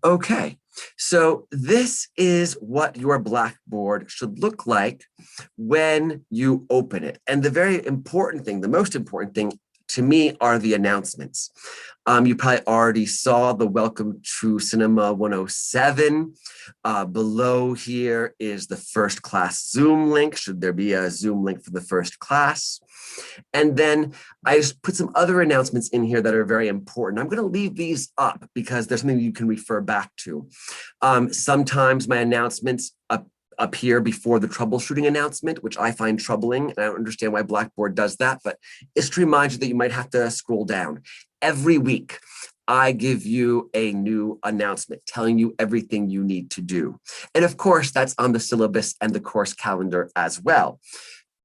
Okay, so this is what your Blackboard should look like when you open it. And the very important thing, the most important thing to me are the announcements. You probably already saw the Welcome to Cinema 107. Below here is the first class Zoom link, should there be a Zoom link for the first class. And then I just put some other announcements in here that are very important. I'm going to leave these up because there's something you can refer back to. Sometimes my announcements appear before the troubleshooting announcement, which I find troubling. And I don't understand why Blackboard does that, but it's to remind you that you might have to scroll down. Every week, I give you a new announcement telling you everything you need to do. And of course, that's on the syllabus and the course calendar as well.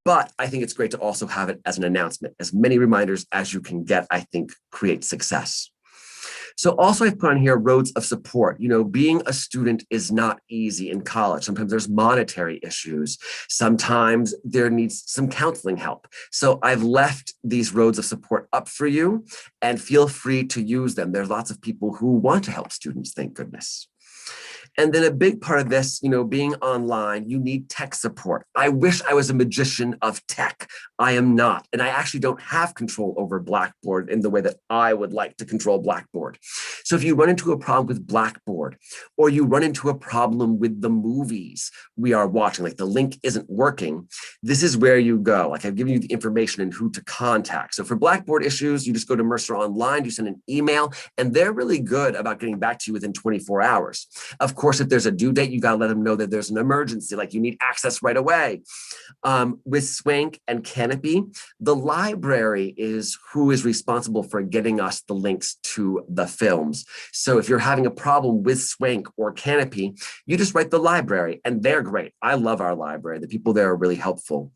But I think it's great to also have it as an announcement. As many reminders as you can get, I think, create success. So also I've put on here roads of support. Being a student is not easy in college. Sometimes there's monetary issues. Sometimes there needs some counseling help. So I've left these roads of support up for you and feel free to use them. There's lots of people who want to help students, thank goodness. And then a big part of this, being online, you need tech support. I wish I was a magician of tech. I am not. And I actually don't have control over Blackboard in the way that I would like to control Blackboard. So if you run into a problem with Blackboard, or you run into a problem with the movies we are watching, like the link isn't working, this is where you go. Like I've given you the information and who to contact. So for Blackboard issues, you just go to Mercer Online, you send an email, and they're really good about getting back to you within 24 hours. Of course, if there's a due date, you got to let them know that there's an emergency, like you need access right away. With Swank and Canopy, the library is who is responsible for getting us the links to the films. So if you're having a problem with Swank or Canopy, you just write the library, and they're great. I love our library. The people there are really helpful.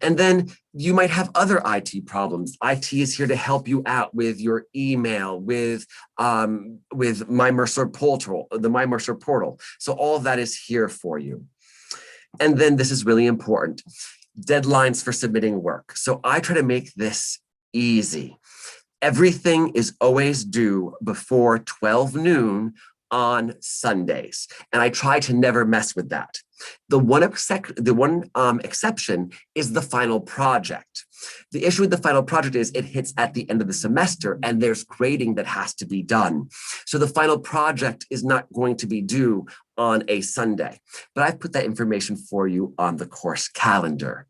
And then you might have other IT problems. IT is here to help you out with your email, with My Mercer portal, the My Mercer portal. So all of that is here for you. And then this is really important, deadlines for submitting work. So I try to make this easy. Everything is always due before 12 noon on Sundays. And I try to never mess with that. The one exception is the final project. The issue with the final project is it hits at the end of the semester and there's grading that has to be done. So the final project is not going to be due on a Sunday, but I've put that information for you on the course calendar.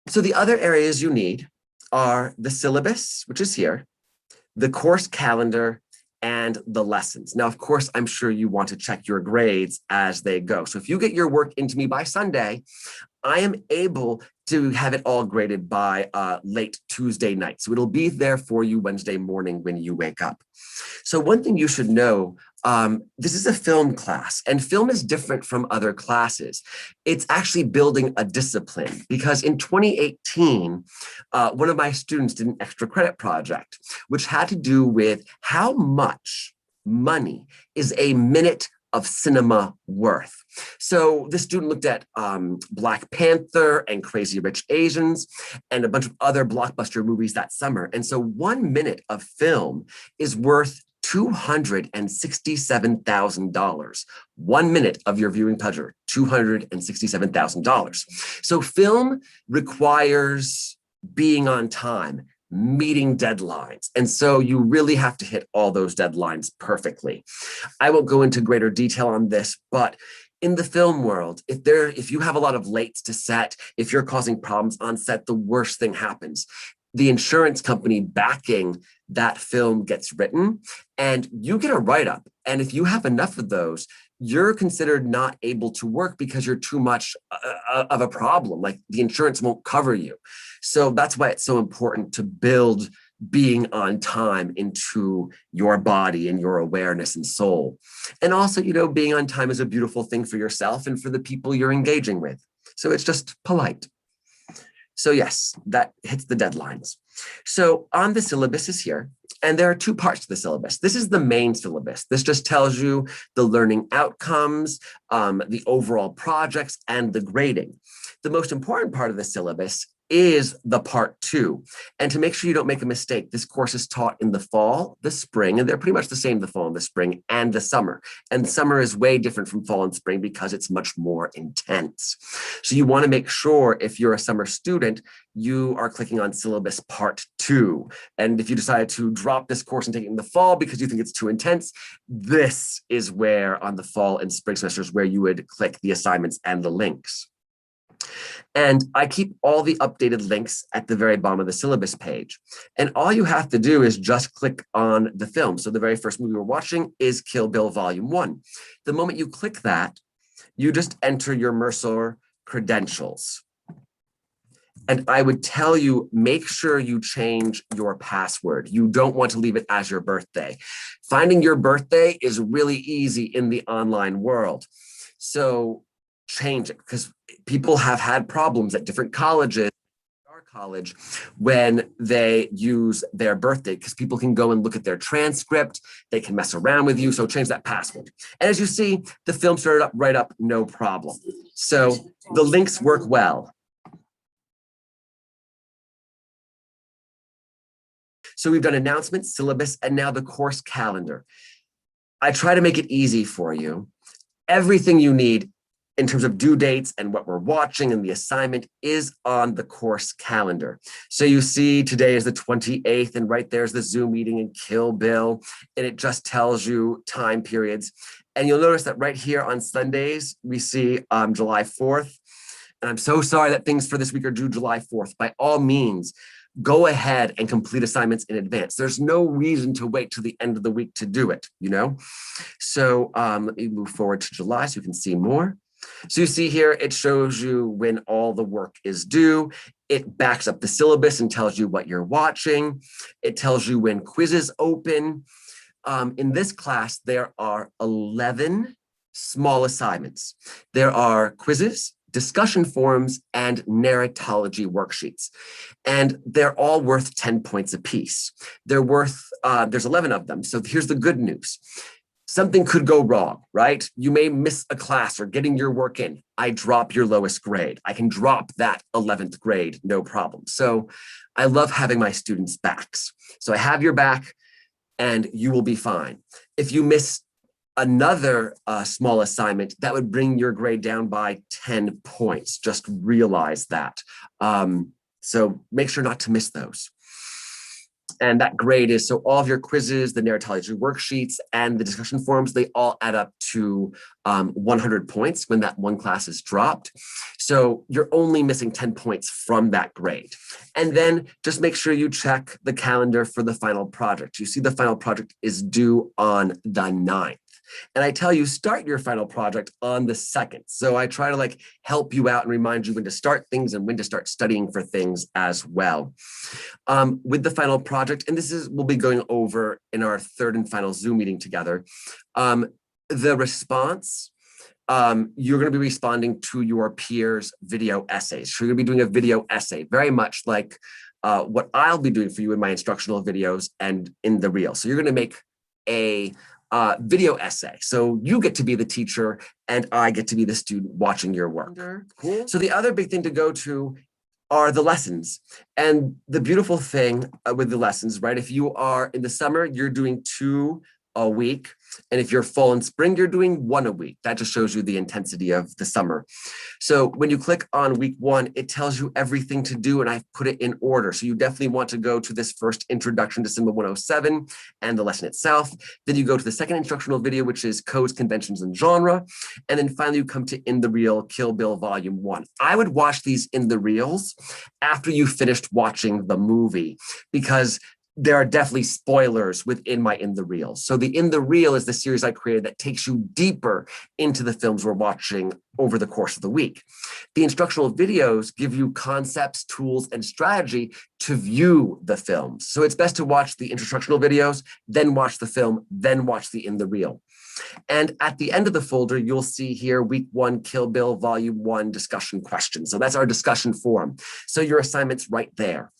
So the other areas you need are the syllabus, which is here, the course calendar, and the lessons. Now, of course, I'm sure you want to check your grades as they go. So if you get your work into me by Sunday, I am able to have it all graded by late Tuesday night. So it'll be there for you Wednesday morning when you wake up. So one thing you should know, this is a film class, and film is different from other classes. It's actually building a discipline, because in 2018, one of my students did an extra credit project, which had to do with how much money is a minute of cinema worth. So the student looked at Black Panther and Crazy Rich Asians and a bunch of other blockbuster movies that summer. And so 1 minute of film is worth $267,000. 1 minute of your viewing pleasure, $267,000. So film requires being on time, meeting deadlines. And so you really have to hit all those deadlines perfectly. I won't go into greater detail on this, but in the film world, if you have a lot of lates to set, if you're causing problems on set, the worst thing happens. The insurance company backing that film gets written and you get a write-up. And if you have enough of those, you're considered not able to work because you're too much of a problem. Like the insurance won't cover you. So that's why it's so important to build being on time into your body and your awareness and soul. And also, being on time is a beautiful thing for yourself and for the people you're engaging with. So it's just polite. So yes, that hits the deadlines. So on the syllabus is here, and there are two parts to the syllabus. This is the main syllabus. This just tells you the learning outcomes, the overall projects, and the grading. The most important part of the syllabus is the part 2. And to make sure you don't make a mistake, this course is taught in the fall, the spring, and they're pretty much the same, the fall and the spring and the summer. And summer is way different from fall and spring because it's much more intense. So you want to make sure if you're a summer student, you are clicking on syllabus part 2. And if you decide to drop this course and take it in the fall because you think it's too intense, this is where on the fall and spring semesters where you would click the assignments and the links. And I keep all the updated links at the very bottom of the syllabus page. And all you have to do is just click on the film. So the very first movie we're watching is Kill Bill Volume 1. The moment you click that, you just enter your Mercer credentials. And I would tell you, make sure you change your password. You don't want to leave it as your birthday. Finding your birthday is really easy in the online world. So change it, because people have had problems at different colleges, our college, when they use their birthday, because people can go and look at their transcript, they can mess around with you, so change that password. And as you see, the film started up right up, no problem. So the links work well. So we've done announcements, syllabus, and now the course calendar. I try to make it easy for you. Everything you need in terms of due dates and what we're watching and the assignment is on the course calendar. So you see today is the 28th and right there's the Zoom meeting in Kill Bill, and it just tells you time periods. And you'll notice that right here on Sundays, we see July 4th. And I'm so sorry that things for this week are due July 4th. By all means, go ahead and complete assignments in advance. There's no reason to wait till the end of the week to do it, you know? So let me move forward to July so you can see more. So you see here, it shows you when all the work is due. It backs up the syllabus and tells you what you're watching. It tells you when quizzes open. In this class, there are 11 small assignments. There are quizzes, discussion forums, and narratology worksheets. And they're all worth 10 points apiece. There's 11 of them. So here's the good news. Something could go wrong, right? You may miss a class or getting your work in. I drop your lowest grade. I can drop that 11th grade, no problem. So I love having my students' backs. So I have your back and you will be fine. If you miss another small assignment, that would bring your grade down by 10 points. Just realize that. So make sure not to miss those. And that grade is, so all of your quizzes, the narratology worksheets, and the discussion forums, they all add up to 100 points when that one class is dropped. So you're only missing 10 points from that grade. And then just make sure you check the calendar for the final project. You see the final project is due on the 9th. And I tell you, start your final project on the 2nd. So I try to help you out and remind you when to start things and when to start studying for things as well. With the final project, and we'll be going over in our 3rd and final Zoom meeting together, the response, you're going to be responding to your peers' video essays. So you're going to be doing a video essay, very much like what I'll be doing for you in my instructional videos and in the reel. So you're going to make a video essay. So you get to be the teacher and I get to be the student watching your work. Cool. So the other big thing to go to are the lessons. And the beautiful thing with the lessons, right? If you are in the summer, you're doing 2 a week. And if you're fall and spring, you're doing 1 a week. That just shows you the intensity of the summer. So when you click on week 1, it tells you everything to do, and I've put it in order. So you definitely want to go to this first introduction to Cinema 107 and the lesson itself. Then you go to the second instructional video, which is codes, conventions, and genre. And then finally you come to In the Reel, Kill Bill Volume 1. I would watch these in the reels after you finished watching the movie, because there are definitely spoilers within my In the Reel. So the In the Reel is the series I created that takes you deeper into the films we're watching over the course of the week. The instructional videos give you concepts, tools, and strategy to view the films. So it's best to watch the instructional videos, then watch the film, then watch the In the Reel. And at the end of the folder, you'll see here week 1, Kill Bill, Volume 1, discussion questions. So that's our discussion forum. So your assignment's right there.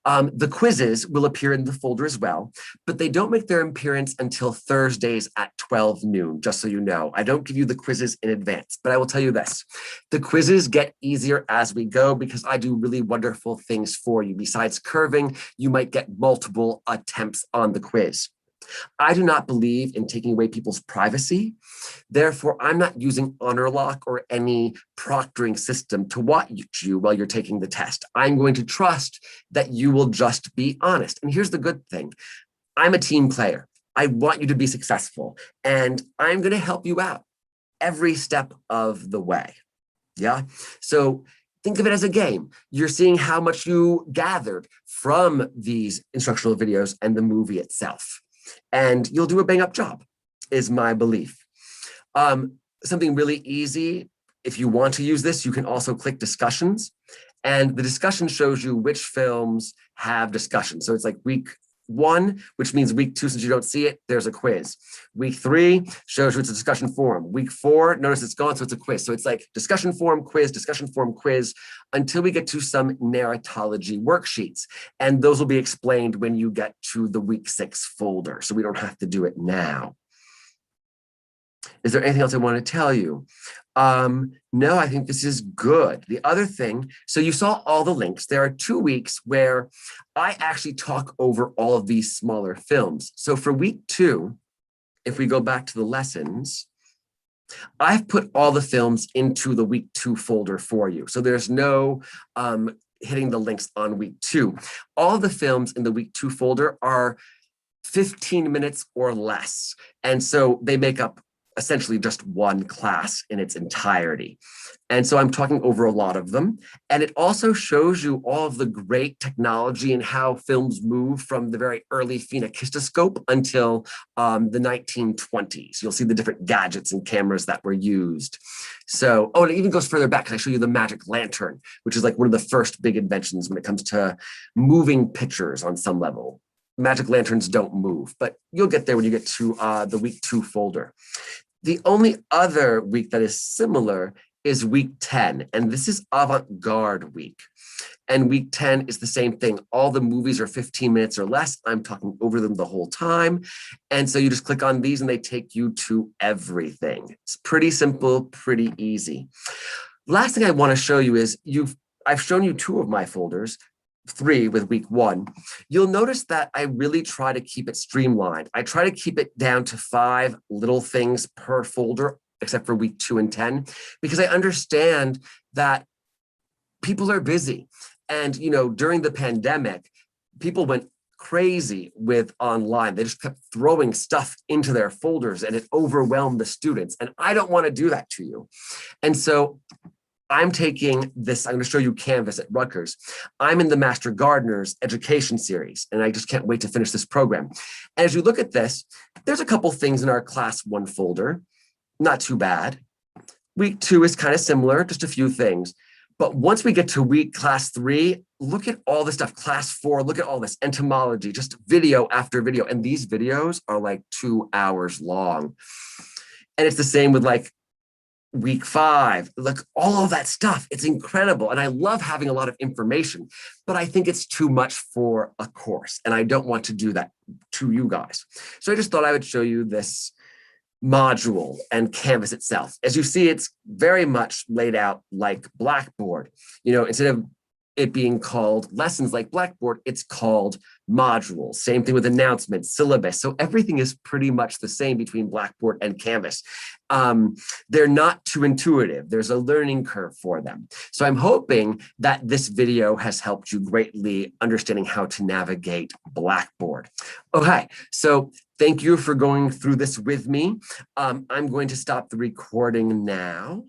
The quizzes will appear in the folder as well, but they don't make their appearance until Thursdays at 12 noon, just so you know. I don't give you the quizzes in advance, but I will tell you this. The quizzes get easier as we go because I do really wonderful things for you. Besides curving, you might get multiple attempts on the quiz. I do not believe in taking away people's privacy. Therefore, I'm not using honor lock or any proctoring system to watch you while you're taking the test. I'm going to trust that you will just be honest. And here's the good thing. I'm a team player. I want you to be successful, and I'm going to help you out every step of the way. Yeah. So think of it as a game. You're seeing how much you gathered from these instructional videos and the movie itself. And you'll do a bang up job, is my belief. Something really easy, if you want to use this, you can also click discussions. And the discussion shows you which films have discussion. So it's like week 1, which means week 2, since you don't see it, there's a quiz. Week 3 shows you it's a discussion forum. Week 4, notice it's gone, so it's a quiz. So it's like discussion forum, quiz, until we get to some narratology worksheets. And those will be explained when you get to the week 6 folder. So we don't have to do it now. Is there anything else I want to tell you? No, I think this is good. The other thing, so you saw all the links. There are 2 weeks where I actually talk over all of these smaller films. So for week 2, if we go back to the lessons, I've put all the films into the week 2 folder for you. So there's no hitting the links on week 2. All the films in the week 2 folder are 15 minutes or less. And so they make up essentially just one class in its entirety. And so I'm talking over a lot of them. And it also shows you all of the great technology and how films move from the very early phenakistoscope until the 1920s. You'll see the different gadgets and cameras that were used. So, oh, and it even goes further back because I show you the magic lantern, which is like one of the first big inventions when it comes to moving pictures on some level. Magic lanterns don't move, but you'll get there when you get to the week 2 folder. The only other week that is similar is week 10, and this is avant-garde week. And week 10 is the same thing. All the movies are 15 minutes or less. I'm talking over them the whole time. And so you just click on these and they take you to everything. It's pretty simple, pretty easy. Last thing I want to show you is I've shown you 2 of my folders. 3 with week 1, you'll notice that I really try to keep it streamlined. I try to keep it down to 5 little things per folder, except for week 2 and 10, because I understand that people are busy. And, you know, during the pandemic, people went crazy with online. They just kept throwing stuff into their folders and it overwhelmed the students. And I don't want to do that to you. And so I'm taking this, I'm going to show you Canvas at Rutgers. I'm in the Master Gardener's education series, and I just can't wait to finish this program. And as you look at this, there's a couple things in our class 1 folder, not too bad. Week 2 is kind of similar, just a few things. But once we get to class 3, look at all the stuff. Class 4, look at all this entomology, just video after video. And these videos are like 2 hours long. And it's the same with like week 5, look, all of that stuff. It's incredible. And I love having a lot of information, but I think it's too much for a course. And I don't want to do that to you guys. So I just thought I would show you this module and Canvas itself. As you see, it's very much laid out like Blackboard. You know, instead of it being called lessons like Blackboard, it's called modules. Same thing with announcements, syllabus. So everything is pretty much the same between Blackboard and Canvas. They're not too intuitive. There's a learning curve for them. So I'm hoping that this video has helped you greatly understanding how to navigate Blackboard. Okay, so thank you for going through this with me. I'm going to stop the recording now.